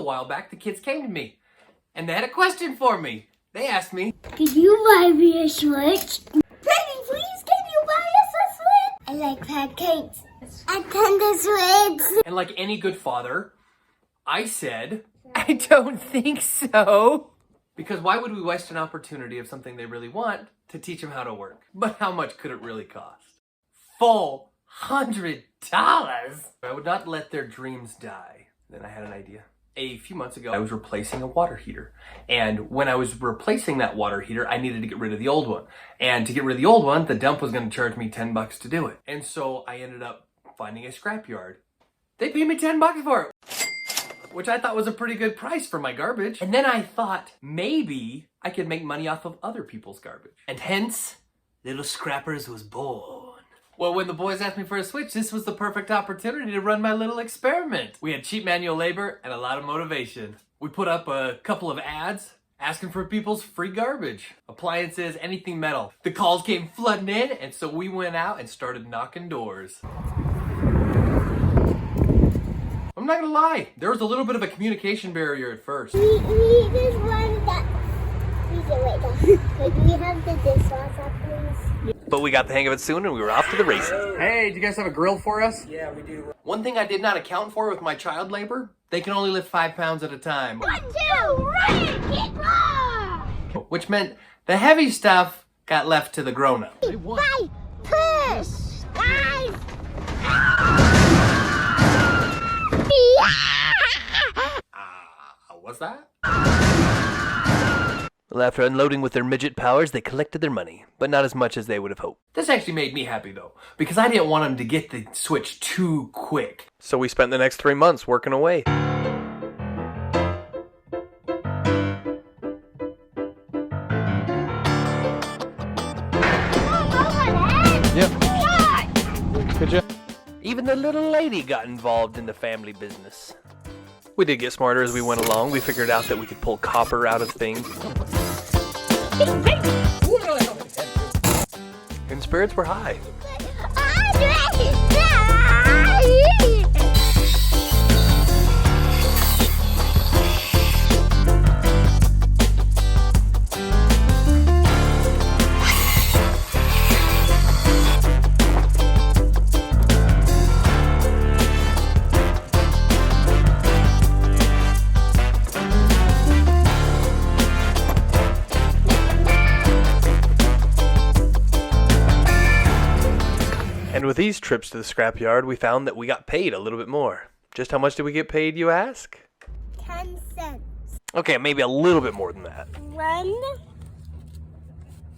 while back, the kids came to me and they had a question for me. They asked me, "Can you buy me a Switch?" "Baby, please, can you buy us a Switch?" "I like pancakes. I can the Switch." And like any good father, I said, "I don't think so." Because why would we waste an opportunity of something they really want to teach them how to work? But how much could it really cost? $400. I would not let their dreams die. Then I had an idea. A few months ago, I was replacing a water heater. And when I was replacing that water heater, I needed to get rid of the old one. And to get rid of the old one, the dump was going to charge me $10 to do it. And so I ended up finding a scrapyard. They paid me $10 for it, which I thought was a pretty good price for my garbage. And then I thought maybe I could make money off of other people's garbage. And hence, Little Scrappers was born. Well, when the boys asked me for a Switch, this was the perfect opportunity to run my little experiment. We had cheap manual labor and a lot of motivation. We put up a couple of ads asking for people's free garbage, appliances, anything metal. The calls came flooding in, and so we went out and started knocking doors. I'm not gonna lie, there was a little bit of a communication barrier at first. We just want that. Could we have the dishwasher, please? But we got the hang of it soon and we were off to the races. Hey, do you guys have a grill for us? Yeah, we do. One thing I did not account for with my child labor, they can only lift 5 pounds at a time. 1, 2, run, kick, roll! Which meant the heavy stuff got left to the grown-up. 5, push, guys! What's that? Well, after unloading with their midget powers, they collected their money, but not as much as they would have hoped. This actually made me happy, though, because I didn't want them to get the Switch too quick. So we spent the next 3 months working away. Yep. Good job. Even the little lady got involved in the family business. We did get smarter as we went along. We figured out that we could pull copper out of things. And spirits were high. And with these trips to the scrapyard, we found that we got paid a little bit more. Just how much did we get paid, you ask? 10 cents. Okay, maybe a little bit more than that. 1,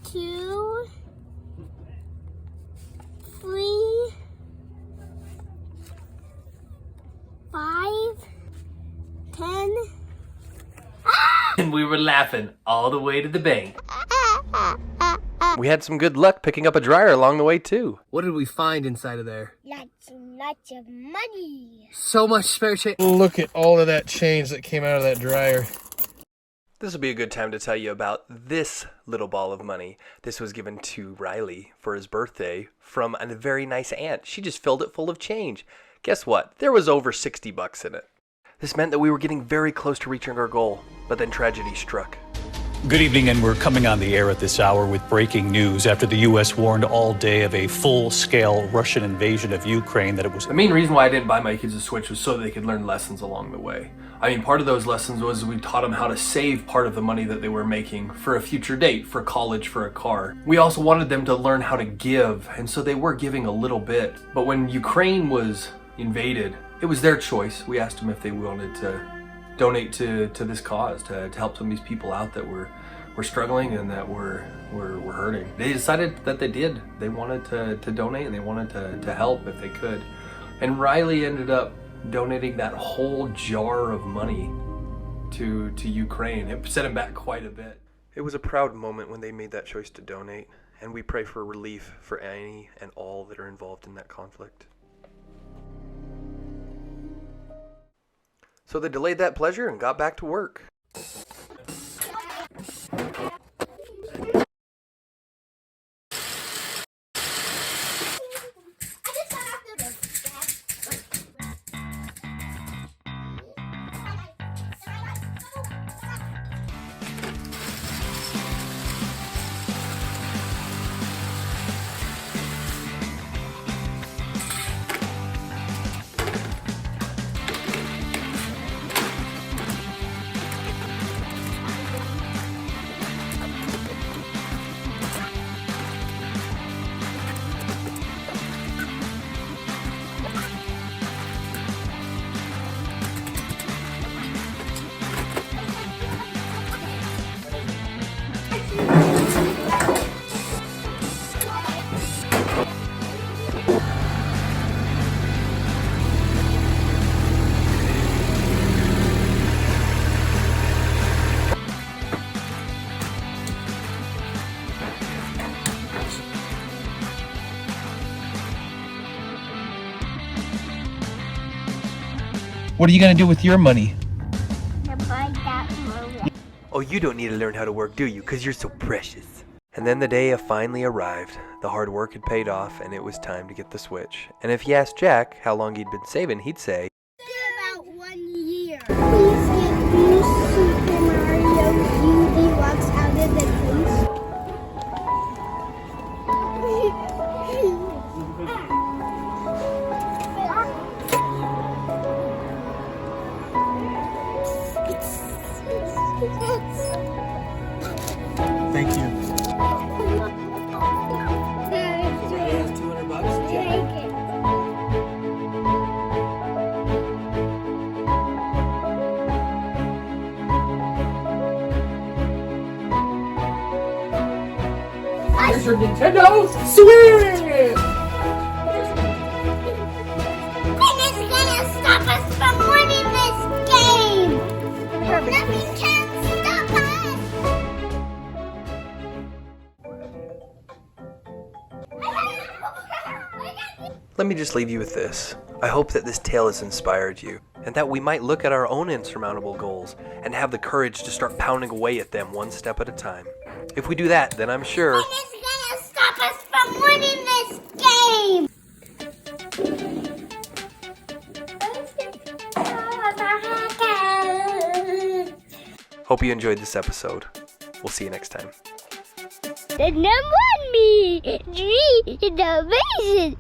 2, 3, 5, 10. And we were laughing all the way to the bank. We had some good luck picking up a dryer along the way, too. What did we find inside of there? Lots and lots of money. So much spare change. Look at all of that change that came out of that dryer. This will be a good time to tell you about this little ball of money. This was given to Riley for his birthday from a very nice aunt. She just filled it full of change. Guess what? There was over $60 in it. This meant that we were getting very close to reaching our goal, but then tragedy struck. Good evening, and we're coming on the air at this hour with breaking news after the U.S. warned all day of a full-scale Russian invasion of Ukraine that it was... The main reason why I didn't buy my kids a Switch was so they could learn lessons along the way. I mean, part of those lessons was we taught them how to save part of the money that they were making for a future date, for college, for a car. We also wanted them to learn how to give, and so they were giving a little bit. But when Ukraine was invaded, it was their choice. We asked them if they wanted to donate to this cause, to help some of these people out that were struggling and that were hurting. They decided that they did. They wanted to donate and they wanted to help if they could. And Riley ended up donating that whole jar of money to Ukraine. It set him back quite a bit. It was a proud moment when they made that choice to donate, and we pray for relief for any and all that are involved in that conflict. So they delayed that pleasure and got back to work. What are you going to do with your money? To buy that movie. Oh, you don't need to learn how to work, do you? Because you're so precious. And then the day finally arrived. The hard work had paid off, and it was time to get the Switch. And if you asked Jack how long he'd been saving, he'd say, About 1 year. Please get me Super Mario UV walks out of the case. Thank you. Here's your Nintendo Switch! And it's gonna stop us from winning this game! Nothing can stop us! Let me just leave you with this. I hope that this tale has inspired you, and that we might look at our own insurmountable goals and have the courage to start pounding away at them one step at a time. If we do that, then I'm sure... And it's gonna stop us from winning this game! Hope you enjoyed this episode. We'll see you next time. The number one me, G, innovation.